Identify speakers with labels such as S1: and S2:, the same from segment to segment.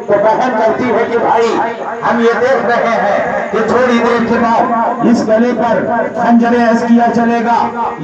S1: تو بہن کہتی ہے کہ بھائی ہم یہ دیکھ رہے ہیں کہ تھوڑی دیر کے بعد اس گلے پر خنجر عسکیہ چلے گا،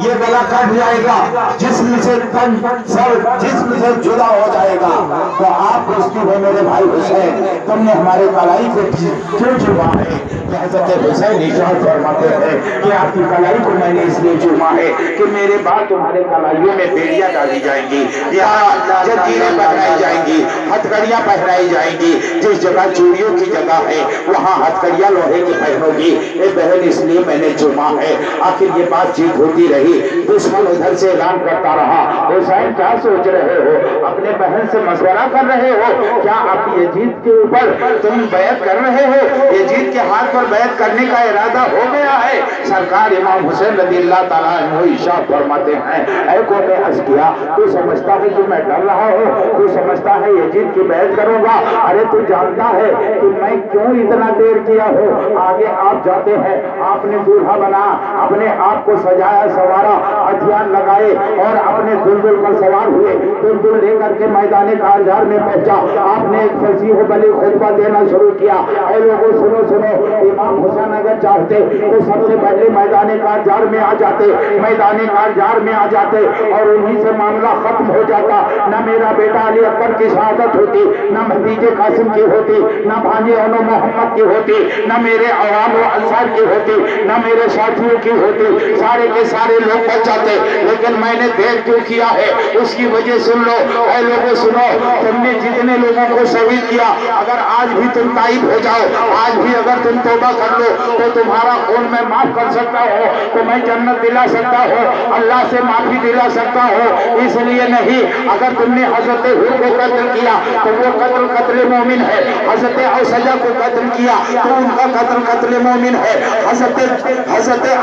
S1: یہ گلا کٹ جائے گا، جسم سے تن سر جسم سے جدا ہو جائے گا۔ تو آپ پوچھتی ہے میرے بھائی حسین تم نے ہمارے کلائی کو کیوں چوما ہے؟ کہ حضرت حسین ارشاد فرماتے ہیں کہ آپ کی کلائی کو میں نے اس لیے چوما ہے کہ میرے بعد تمہارے کلائیوں میں بیڑیاں ڈالی جائیں گی، یہاں جنجیریں پہنائی جائیں گی، ہتھکڑیاں پہنائی جائیں گی، جس جگہ چوڑیوں کی جگہ ہے وہاں ہتھکڑیاں لوہے کی پہنو گی۔ اے بہن اس لیے میں نے چوما ہے۔ آخر یہ بات چیت ہوتی رہی، دشمن ادھر سے اعلان کرتا رہا، حسین کیا سوچ رہے ہو؟ اپنے بہن سے مشورہ کر رہے ہو کیا؟ آپ یزید کے اوپر تم بیعت کر رہے ہو؟ یزید کے ہاتھ پر بیعت کرنے کا ارادہ ہو گیا ہے؟ سرکار امام حسین رضی اللہ تعالیٰ عنہ ارشاد فرماتے ہیں، اے قوم عسکیہ تو سمجھتا ہے کہ میں ڈر رہا ہوں، تو سمجھتا ہے یزید کی بیعت کروں گا؟ ارے تو جانتا ہے کہ میں کیوں اتنا دیر کیا ہوں؟ آگے آپ جاتے ہیں، آپ نے دولہا بنا، اپنے آپ کو سجایا سوارا، ہتھیار لگائے اور اپنے دلدل پر سوار ہوئے، دلدل لے کر کے میدان کارزار میں پہنچا۔ آپ نے ایک فصیح و بلیغ خطبہ دینا شروع کیا، اے لوگوں سنو سنو، امام حسین اگر چاہتے تو سب سے پہلے میدان کارزار میں آ جاتے، میدان کارزار میں آ جاتے اور انہی سے معاملہ ختم ہو جاتا، نہ میرا بیٹا علی اکبر کی شہادت ہوتی، نہ بھتیجے قاسم کی ہوتی، نہ بھانجے انو محمد کی ہوتی، نہ میرے عوام و انصار کی ہوتی، نہ میرے ساتھیوں کی ہوتی، سارے کے سارے لوگ بچ جاتے۔ لیکن میں نے دیر کیوں کیا ہے اس کی وجہ سن لو۔ اے لوگوں سنو، تم نے جتنے لوگوں کو شہید کیا، اگر آج بھی تم تائب ہو جاؤ، آج بھی اگر تم توبہ کر لو تو تمہارا خون میں معاف کر سکتا ہوں، تو میں جنت دلا سکتا ہوں، اللہ سے معافی دلا سکتا ہوں۔ اس لیے نہیں، اگر تم نے حضرت حور کو قتل کیا تو وہ قتل مومن ہے، حضرت اوسجہ کو قتل کیا تو ان کا قتل مومن ہے، حضرت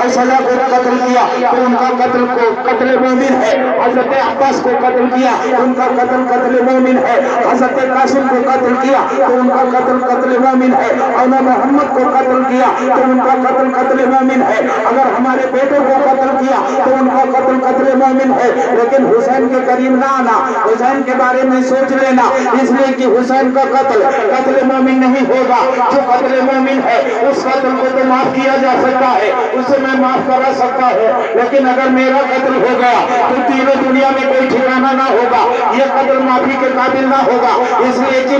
S1: اوسجہ کو قتل کیا تو ان کا قتل مومن ہے، حضرت عباس کو قتل کیا تو ان کا قتل مومن ہے، حضرت قاسم کو قتل کیا تو ان کا قتل مومن ہے، اور محمد کو قتل کیا تو ان کا قتل مومن ہے، اگر ہمارے بیٹوں کو قتل کیا تو ان کا قتل مومن ہے۔ لیکن حسین کے قریب نہ آنا، حسین کے بارے میں سوچ لینا، اس لیے کہ حسین کا قتل مومن نہیں ہوگا۔ جو قتل مومن ہے اس قتل کو تو معاف کیا جا سکتا ہے، اسے میں معاف کرا سکتا ہوں، لیکن اگر میرا قتل ہو گیا تو تینوں دنیا میں کوئی ٹھکانہ نہ ہوگا، یہ قتل معافی کے قابل نہ ہوگا۔ اس لیے کہ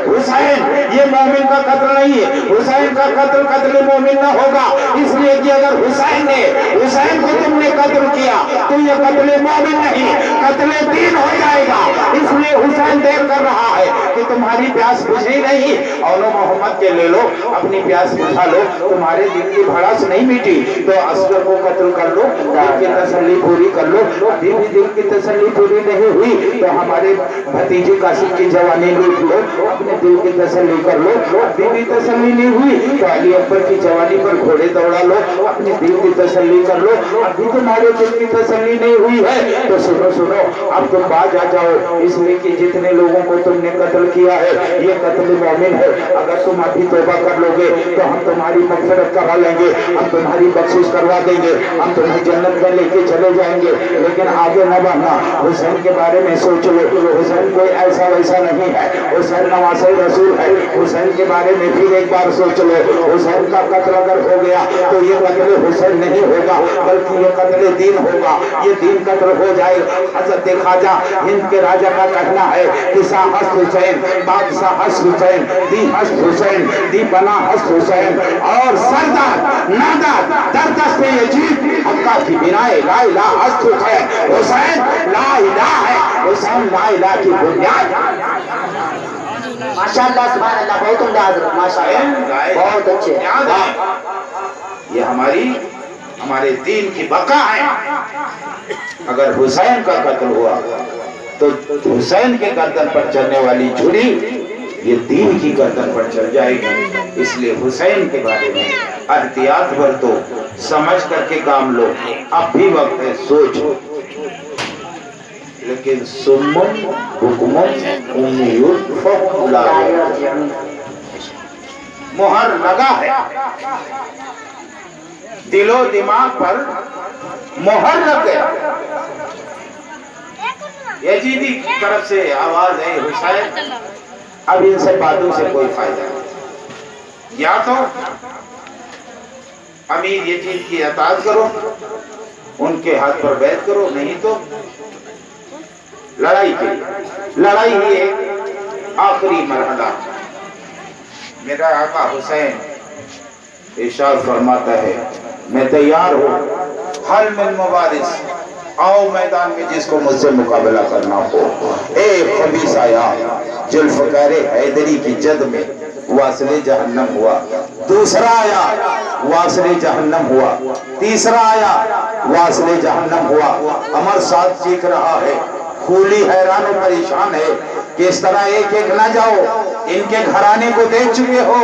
S1: حسین یہ مومن کا قتل نہیں ہے، حسین کا قتل مومن نہ ہوگا، اس لیے کہ اگر حسین کو تم نے قتل کیا تو یہ قتل مومن نہیں، قتل دین ہو جائے گا۔ اس لیے حسین دیر کر رہا ہے کہ تمہاری پیاس بجھی نہیں، اولو محمد کے لے لو، اپنی پیاس بجھا لو، تمہارے دل کی بھڑاس نہیں مٹی تو اصغر کو قتل کر لو، دل کی تسلی پوری کر لو، ابھی بھی دل کی تسلی پوری نہیں ہوئی تو ہمارے بھتیجے قاسم کی جوانی لوٹ لو، اپنے دل کی تسلی کر لو، ابھی بھی تسلی نہیں ہوئی تو علی اکبر کی جوانی پر گھوڑے دوڑا لو، اپنے دل کی تسلی کر لو، ابھی تمہارے دل کی تسلی نہیں ہوئی ہے تو سنو اب تم باز آ جاؤ، اس لیے کہ جتنے لوگوں کو تم نے قتل کیا ہے یہ قتل مومن ہے، اگر تم ابھی توبہ کر لو گے تو ہم تمہاری مغفرت کروا لیں گے، ہم تمہاری بخشش کروا دیں گے، ہم تمہیں جنت میں لے کے چلے جائیں گے، لیکن آگے نہ بڑھنا، حسین کے بارے میں سوچ لو، حسین کوئی ایسا ویسا نہیں ہے، حسین نواسہ رسول ہے، حسین کے بارے میں پھر ایک بار سوچ لو، حسین کا قتل اگر ہو گیا تو یہ قتل حسین نہیں ہوگا بلکہ یہ قتل دین ہوگا، یہ دین قتل ہو جائے۔ حضرت خواجہ ہند کے راجہ کا کہنا ہے کہ سا ہست حسین، بادشاہ ہست حسین، دی ہست حسین، دی بنا ہست حسین، اور سردار نادر در دست یزید حقہ کی بنائے لا الہ ہست حسین، حسین لا الہ ہے، حسین لا الہ کی بنیاد۔
S2: ماشاءاللہ سبحان اللہ، بہت عمدہ حضرت، ماشاءاللہ بہت اچھے۔
S1: یہ ہمارے دین کی بقا ہے۔ اگر حسین کا قتل ہوا تو حسین کے گردن پر چلنے والی چھری یہ دین کی گردن پر چل جائے گی، اس لیے حسین کے بارے میں احتیاط برتو، سمجھ کر کے کام لو، اب بھی وقت ہے سوچو، لیکن سمم حکمم امیت فہم لا یرجعون، مہر لگا ہے، دل و دماغ پر مہر لگ گیا۔ یزیدی کی طرف سے آواز ہے حسین अब इन सब बातों से कोई फायदा नहीं। या तो अमीर यजीद की अताअत करो, उनके हाथ पर बैत करो, नहीं तो लड़ाई की लड़ाई ही एक आखिरी मरहला। मेरा आका हुसैन इरशाद फरमाता है, मैं तैयार हूँ, हल मिन मुबारिस, आओ मैदान में जिसको मुझसे मुकाबला करना हो। एक खबीस आया, जुल्फ़िकार हैदरी की जद में वासिले जहन्नम हुआ। दूसरा आया, वासिले जहन्नम हुआ। तीसरा आया, वासिले जहन्नम हुआ। अमर साथ चीख रहा है, खूली हैरान और परेशान है कि इस तरह एक एक ना जाओ। इनके घराने को देख चुके हो,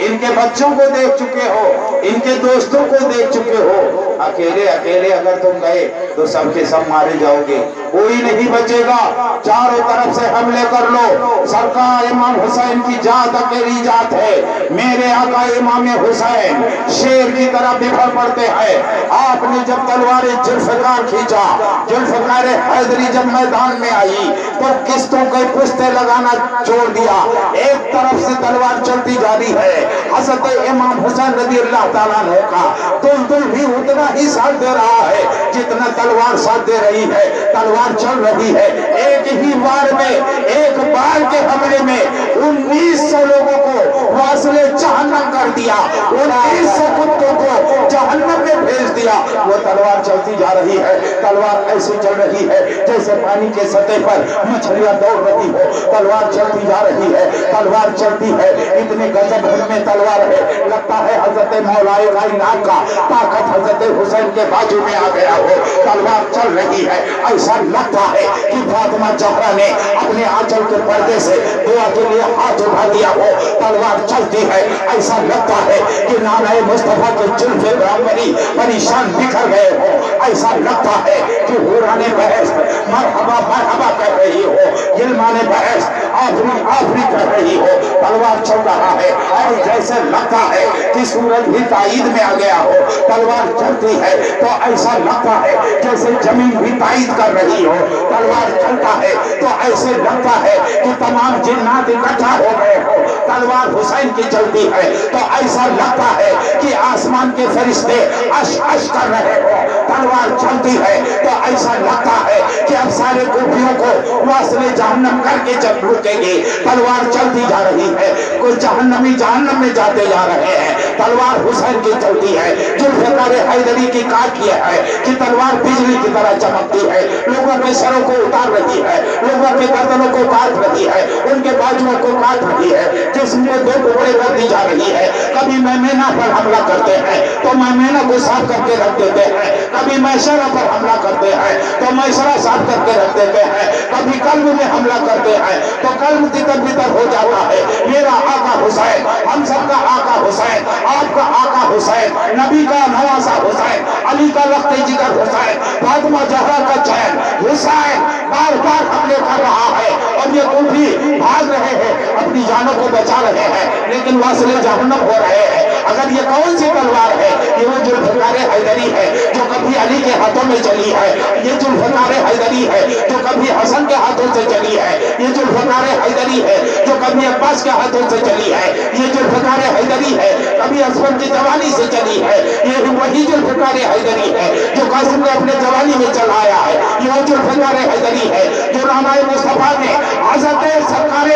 S1: इनके बच्चों को देख चुके हो, इनके दोस्तों को देख चुके हो। अकेले अकेले अगर तुम गए तो सबके सब मारे जाओगे, कोई नहीं बचेगा। चारों तरफ से हमले कर लो। सरकार इमाम हुसैन की जात अकेली जात है। मेरे आका इमाम हुसैन शेर की तरह बिखर पड़ते हैं। आपने जब तलवार जुल्फ़िकार खींचा, जुल्फ़िकार हैदरी जब मैदान में आई तो किस्तों के पुश्ते लगाना छोड़ दिया। एक तरफ से तलवार चलती जा रही है। हज़रत इमाम हुसैन रज़ी अल्लाह ताला अन्हु का दुलदुल भी उतना ही साथ दे रहा है जितना तलवार साथ दे रही है। तलवार चल रही है। एक ही बार में, एक बार के हमले में 1900 लोगों को वासिले जहन्नम कर दिया। 1900 कुत्तों को जहन्नम में भेज दिया। वो तलवार चलती जा रही है। तलवार ऐसी चल रही है जैसे पानी के सतह पर मछलियां दौड़ रही हो। तलवार चलती जा रही है, तलवार चलती है। इतने गजब में तलवार है, लगता है हजरत मौलाए कायनात का ताकत हजरत हुसैन के बाजू में आ गया हो। तलवार चल रही है, ऐसा लगता है कि फातिमा ज़हरा ने अपने आंचल के पर्दे से दुआ के लिए हाथ उठा दिया हो। तलवार चलती है, ऐसा लगता है कि नाना मुस्तफा के जुल्फ़े ब्राह्मणी परेशान बिखर गए हो। ऐसा लगता है कि हुराने बहस मरहबा मरहबा कह रही हो, गिलमाने बहस आफरी आफरी कह रही हो। तलवार चल रहा है और जैसे लगता है कि सूरज भी ताईद में आ गया हो। तलवार चलती है तो ऐसा लगता है जैसे जमीन भी ताईद कर रही हो। तलवार चलता है तो ऐसे लगता है कि तमाम जिन्नात इकट्ठा हो गए हो। तलवार हुसैन की चलती है तो ऐसा लगता है कि आसमान के फरिश्ते अश अश कर रहे हो। तलवार चलती है तो ऐसा लगता है कि अब सारे कूफियों को वासिले जहन्नम करके जब रुकेंगे। तलवार चलती जा रही है, कोई जहन्नमी जहन्नम में जाते जा रहे हैं। तलवार हुसैन की चलती है। जुल्फ़िकार हैदरी की काट यह है कि तलवार बिजली की तरह चमकती है, लोगों के सरों को उतार रही है, लोगों के गर्दनों को काट रही है, उनके बाजुओं को काट रही है, जिस्म में दो टुकड़े कर दी जा रही है। कभी मैमेना पर हमला करते हैं तो मैमेना को साफ करके रख देते हैं, कभी मैशरा पर हमला करते हैं तो मैशरा साफ करके रख देते हैं, कभी कल्ब में हमला करते हैं तो कल्ब तितर बितर हो जाता है। मेरा आका हुसैन, हम सबका आका हुसैन, आपका आका हुसैन, नबी का नवासा हुसैन, अली का लख्ते जिगर हुसैन, फातिमा ज़हरा का चैन हुसैन बार बार हमले कर रहा है और ये कूफी भाग रहे हैं, अपनी जानों को बचा रहे हैं, लेकिन वासिले जहन्नम हो रहे हैं। अगर ये कौन सी तलवार है? ये वो जुल्फ़िकार हैदरी है जो कभी अली के हाथों में चली है। ये जुल्फ़िकार हैदरी है जो कभी हसन के हाथों से चली है। ये जुल्फ़िकार हैदरी है जो कभी अब्बास के हाथों से चली है। ये जुल्फ़िकार हैदरी है कभी असफर की जवानी से चली है। ये वही जुल्फ़िकार हैदरी है जो कासिम ने अपने जवानी में चलाया है। ये वो जुल्फ़िकार हैदरी है जो नाना मुस्तफा ने हज़रत सरकार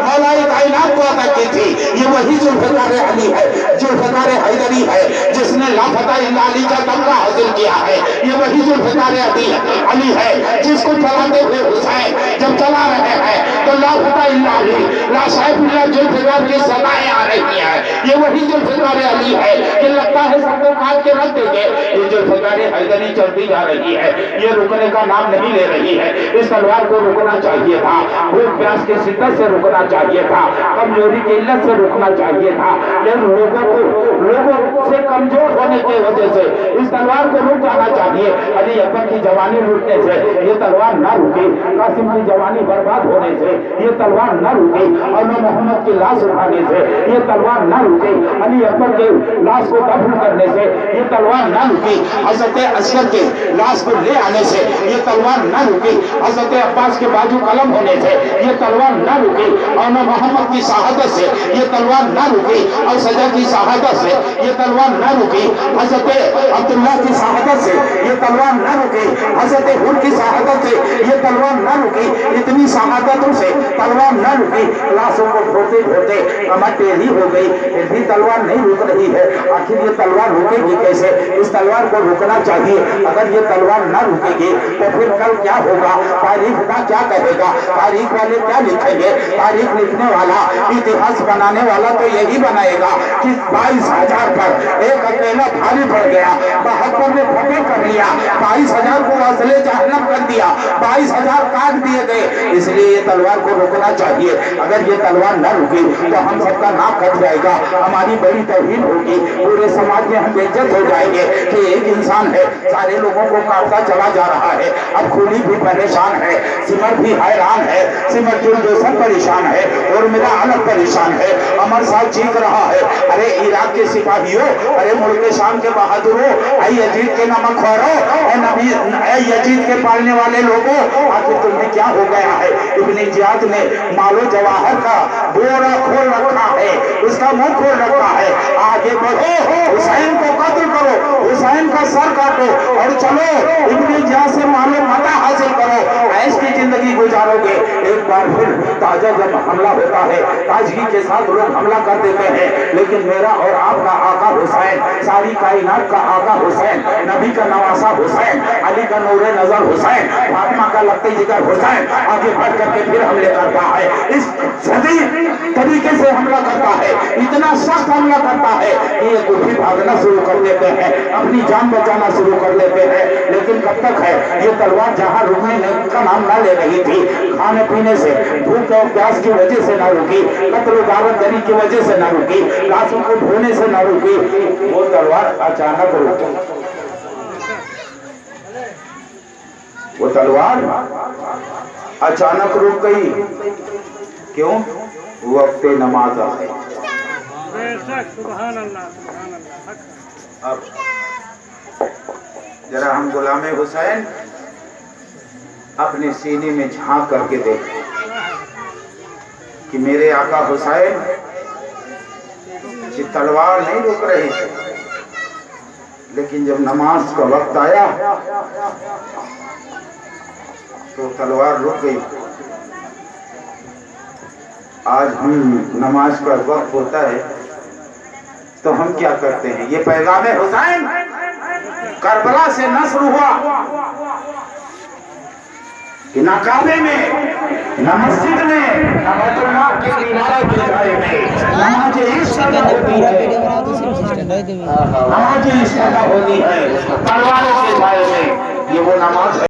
S1: मौलाए कायनात को अता की थी। ये वही जुल्फ़िकार अली है, जुल्फ़िकार हैदरी है जिसने लापता इल्ला अली का तमगा हासिल किया है। ये वही जुल्फ़िकार अली है जिसको चलाते हुए हुसैन जब चला रहे हैं तो लापता इल्ला अली, ला साहिबुल्लाह जुल्फ़िकार की सदाएं आ रही हैं। ये वही जुल्फ़िकार अली है कि लगता है सबको काट के रख देंगे। ये जुल्फ़िकार हैदरी चलती जा रही है, ये रुकने का नाम नहीं ले रही है। इस तलवार को रुकना चाहिए था, भूख प्यास की शिद्दत से रुकना चाहिए था, कमजोरी की इल्लत से रुकना चाहिए था, लेकिन लोगों से कमजोर होने की वजह से इस तलवार को रुक जाना चाहिए। अली अकबर की जवानी रुकने से ये तलवार न रुकी, कासिम की जवानी बर्बाद होने से ये तलवार न रुकी, और मोहम्मद की लाश उठाने से ये तलवार ना रुकी, अली अकबर के लाश को दफन करने से ये तलवार ना रुकी, हजरत असगर के लाश को ले आने से ये तलवार ना रुकी, हजरत अब्बास के बाजू कलम होने से ये तलवार ना रुकी, और मोहम्मद की शहादत से ये तलवार ना रुकी, और सजा की शहादत से ये तलवार ना रुकी, हजरत अब्दुल्ला की शहादत से ये तलवार ना रुकी, हजरत हुर की शहादत से ये तलवार ना रुकी, इतनी शहादतों से तलवार ना रुकी, लाशों को ढोते ढोते कमर टेढ़ी हो गई, फिर भी तलवार नहीं रुक रही है। आखिर ये तलवार रुकेगी कैसे? इस तलवार को रुकना चाहिए। अगर ये तलवार ना रुकेगी तो फिर कल क्या होगा? तारीख का क्या कहेगा? तारीख वाले क्या लिखेंगे? तारीख लिखने वाला, इतिहास बनाने वाला तो यही बनाएगा कि 22,000 पर एक अकेला भारी पड़ गया, 72 ने फतेह कर लिया, 22,000 को असले जहन्नम कर दिया, 22,000 काट दिए गए। इसलिए ये तलवार को रोकना चाहिए। अगर ये तलवार न रुकी तो हम सबका नाक कट जाएगा, हमारी बड़ी तौहीन होगी, पूरे समाज में हम बेइज्जत हो जाएंगे कि एक इंसान है सारे लोगों को काटता चला जा रहा है। अब खूनी भी परेशान है, सिमर भी हैरान है, सिमर जुलदोसन परेशान है, और मेरा अलग परेशान है। अमर साहब चीख रहा है, अरे इराक के सिपाहियों, अरे मुल्क शाम के बहादुरों, ऐ यजीद के नमकखोरों, ऐ यजीद के पालने वाले लोगों, आखिर तुम्हें क्या हो गया है? इब्न जियाद ने मालो जवाहर का बोरा खोल रखा है, उसका मुंह खोल रखा है। आगे बढ़ो, हुसैन को कत्ल करो, हुसैन का सर काटो, और चलो इब्न जियाद से मालो मता हासिल करो, ऐसी जिंदगी गुजारोगे। एक बार फिर ताजा जब हमला होता है, ताजगी के साथ लोग हमला कर देते हैं, लेकिन मेरा और आपका आका हुसैन, सारी कायनात का आका हुसैन, नबी का नवासा हुसैन, अली का नूरे नजर हुसैन, फातिमा का लगते जिगर हुसैन आगे बढ़ करके फिर हमले करता है। इस शदीद तरीके से हमला करता है, इतना सख्त हमला करता है कि ये कुछ भी भागना शुरू कर देते हैं, अपनी जान बचाना शुरू कर लेते हैं। लेकिन कब तक है? ये तलवार जहाँ रुकने का नाम ना ले रही थी, खाने पीने से, भूख और प्यास की वजह से ना रुकी, कत्ल गारतगरी की वजह से ना रुकी, लाशों को ढोने से ना रुकी, वो तलवार अचानक रुकी। वो तलवार अचानक रुक गई। क्यों? वक्त नमाज आ गई। अब जरा हम गुलामे हुसैन अपने सीने में झांक करके देखें कि मेरे आका हुसैन की तलवार नहीं रुक रही थी, लेकिन जब नमाज का वक्त आया तो तलवार रुक गई। आज हम नमाज का वक्त होता है तो हम क्या करते हैं? ये पैगाम हुसैन करबला से नस्र हुआ कि न काबे में, न मस्जिद में, न बैतुल्लाह के मीनारे के किनारे में नमाज इश्क अदा होती है, नमाज इश्क अदा होती है तलवारों के साए में। ये वो नमाज है।